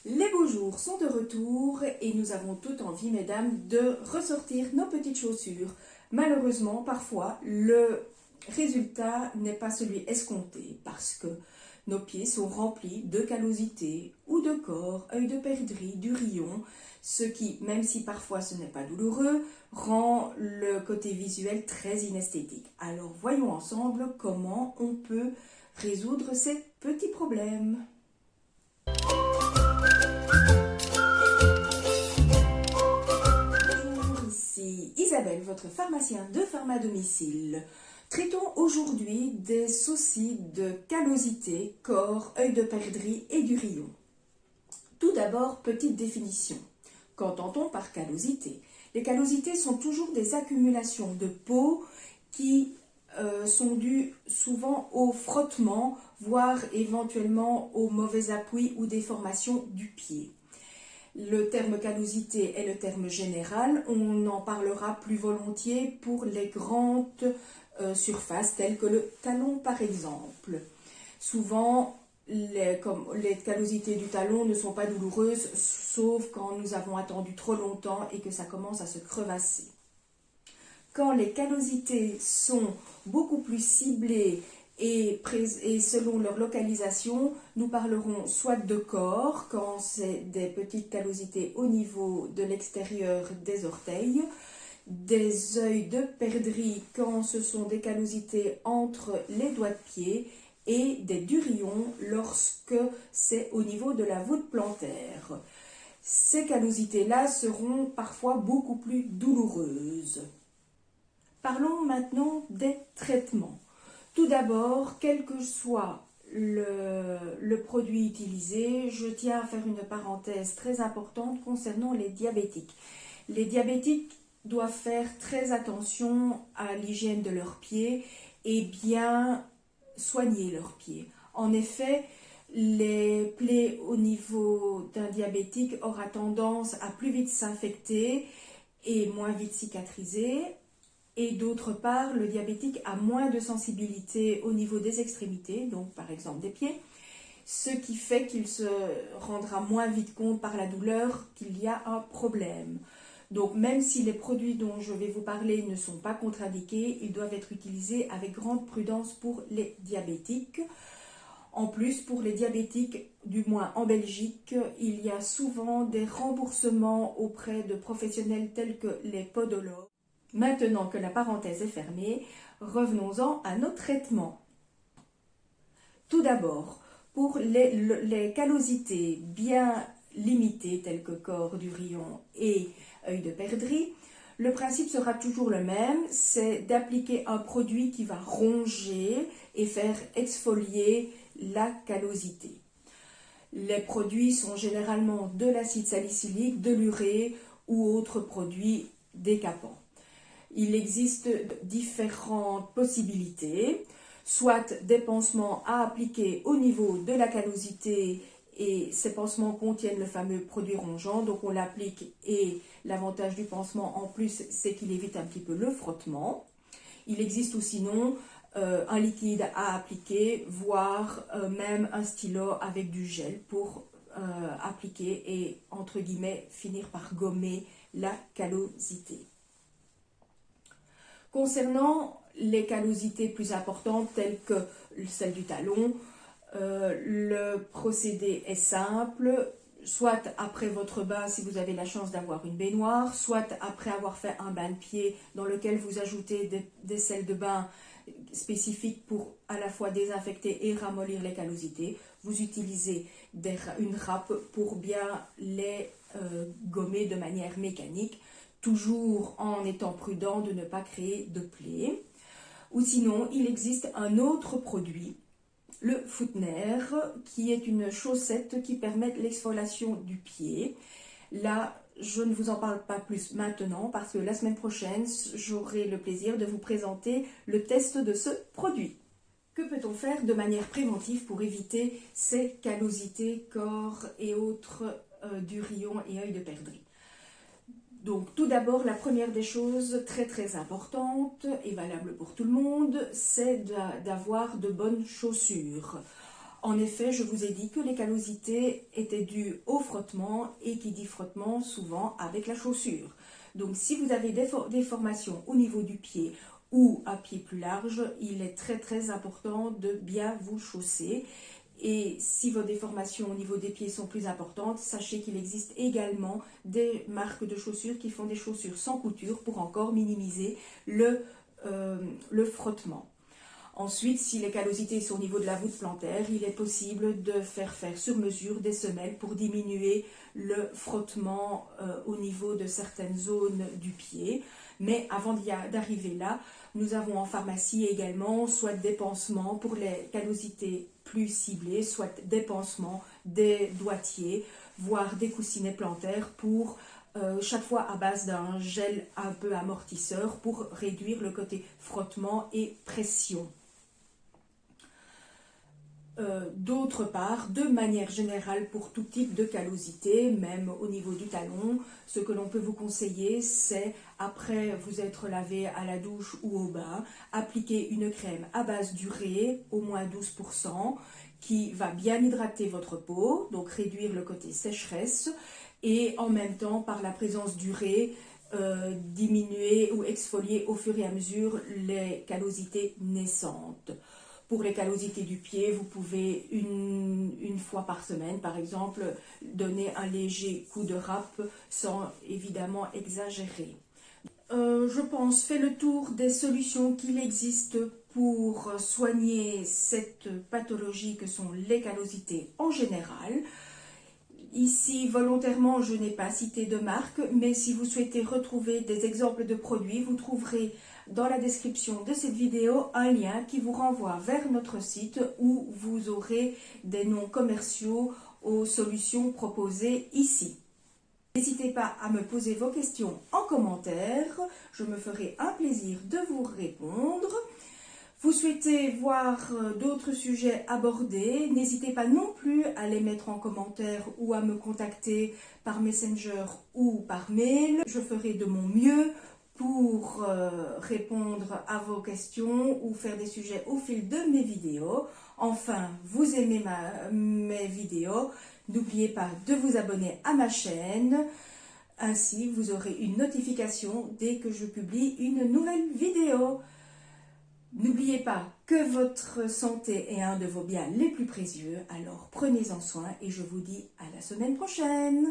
Les beaux jours sont de retour et nous avons toute envie, mesdames, de ressortir nos petites chaussures. Malheureusement, parfois, le résultat n'est pas celui escompté parce que nos pieds sont remplis de callosités ou de corps, œil de perdrix, d'urillon, ce qui, même si parfois ce n'est pas douloureux, rend le côté visuel très inesthétique. Alors voyons ensemble comment on peut résoudre ces petits problèmes. Bonjour, ici Isabelle, votre pharmacien de Pharmadomicile. Traitons aujourd'hui des soucis de callosité, corps, œil de perdrix et d'urillon. Tout d'abord, petite définition. Qu'entend-on par callosité? Les callosités sont toujours des accumulations de peau qui sont dues souvent au frottement, voire éventuellement au mauvais appui ou déformation du pied. Le terme callosité est le terme général, on en parlera plus volontiers pour les grandes surfaces telles que le talon par exemple. Souvent, les callosités du talon ne sont pas douloureuses, sauf quand nous avons attendu trop longtemps et que ça commence à se crevasser. Quand les callosités sont beaucoup plus ciblées et selon leur localisation, nous parlerons soit de corps, quand c'est des petites callosités au niveau de l'extérieur des orteils, des œils de perdrix quand ce sont des callosités entre les doigts de pied, et des durillons lorsque c'est au niveau de la voûte plantaire. Ces callosités-là seront parfois beaucoup plus douloureuses. Parlons maintenant des traitements. Tout d'abord, quel que soit le produit utilisé, je tiens à faire une parenthèse très importante concernant les diabétiques. Les diabétiques doivent faire très attention à l'hygiène de leurs pieds et bien soigner leurs pieds. En effet, les plaies au niveau d'un diabétique aura tendance à plus vite s'infecter et moins vite cicatriser. Et d'autre part, le diabétique a moins de sensibilité au niveau des extrémités, donc par exemple des pieds, ce qui fait qu'il se rendra moins vite compte par la douleur qu'il y a un problème. Donc même si les produits dont je vais vous parler ne sont pas contre-indiqués, ils doivent être utilisés avec grande prudence pour les diabétiques. En plus, pour les diabétiques, du moins en Belgique, il y a souvent des remboursements auprès de professionnels tels que les podologues. Maintenant que la parenthèse est fermée, revenons-en à nos traitements. Tout d'abord, pour les callosités bien limitées telles que corps, d'urillon et œil de perdrix, le principe sera toujours le même, c'est d'appliquer un produit qui va ronger et faire exfolier la callosité. Les produits sont généralement de l'acide salicylique, de l'urée ou autres produits décapants. Il existe différentes possibilités, soit des pansements à appliquer au niveau de la callosité et ces pansements contiennent le fameux produit rongeant, donc on l'applique et l'avantage du pansement en plus c'est qu'il évite un petit peu le frottement. Il existe ou sinon un liquide à appliquer, voire même un stylo avec du gel pour appliquer et entre guillemets finir par gommer la callosité. Concernant les callosités plus importantes telles que celle du talon, le procédé est simple, soit après votre bain si vous avez la chance d'avoir une baignoire, soit après avoir fait un bain de pied dans lequel vous ajoutez des sels de bain spécifiques pour à la fois désinfecter et ramollir les callosités. Vous utilisez une râpe pour bien les gommer de manière mécanique, toujours en étant prudent de ne pas créer de plaies. Ou sinon, il existe un autre produit, le Footner, qui est une chaussette qui permet l'exfoliation du pied. Là, je ne vous en parle pas plus maintenant parce que la semaine prochaine, j'aurai le plaisir de vous présenter le test de ce produit. Que peut-on faire de manière préventive pour éviter ces callosités, corps et autres d'urillon et œil de perdrix? Donc tout d'abord, la première des choses très très importante et valable pour tout le monde, c'est d'avoir de bonnes chaussures. En effet, je vous ai dit que les callosités étaient dues au frottement et qui dit frottement souvent avec la chaussure. Donc si vous avez des déformations au niveau du pied ou à pied plus large, il est très important de bien vous chausser. Et si vos déformations au niveau des pieds sont plus importantes, sachez qu'il existe également des marques de chaussures qui font des chaussures sans couture pour encore minimiser le frottement. Ensuite, si les callosités sont au niveau de la voûte plantaire, il est possible de faire sur mesure des semelles pour diminuer le frottement au niveau de certaines zones du pied. Mais avant d'arriver là, nous avons en pharmacie également soit des pansements pour les callosités plus ciblées, soit des pansements, des doigtiers, voire des coussinets plantaires pour chaque fois à base d'un gel un peu amortisseur pour réduire le côté frottement et pression. D'autre part, de manière générale pour tout type de callosité, même au niveau du talon, ce que l'on peut vous conseiller, c'est après vous être lavé à la douche ou au bain, appliquer une crème à base d'urée, au moins 12%, qui va bien hydrater votre peau, donc réduire le côté sécheresse, et en même temps, par la présence d'urée, diminuer ou exfolier au fur et à mesure les callosités naissantes. Pour les callosités du pied, vous pouvez une fois par semaine, par exemple, donner un léger coup de râpe sans évidemment exagérer. Je pense, fait le tour des solutions qu'il existe pour soigner cette pathologie que sont les callosités en général. Ici, volontairement, je n'ai pas cité de marque, mais si vous souhaitez retrouver des exemples de produits, vous trouverez dans la description de cette vidéo un lien qui vous renvoie vers notre site où vous aurez des noms commerciaux aux solutions proposées ici. N'hésitez pas à me poser vos questions en commentaire, je me ferai un plaisir de vous répondre. Vous souhaitez voir d'autres sujets abordés, n'hésitez pas non plus à les mettre en commentaire ou à me contacter par Messenger ou par mail. Je ferai de mon mieux pour répondre à vos questions ou faire des sujets au fil de mes vidéos. Enfin, vous aimez mes vidéos, n'oubliez pas de vous abonner à ma chaîne. Ainsi, vous aurez une notification dès que je publie une nouvelle vidéo. N'oubliez pas que votre santé est un de vos biens les plus précieux, alors prenez-en soin et je vous dis à la semaine prochaine.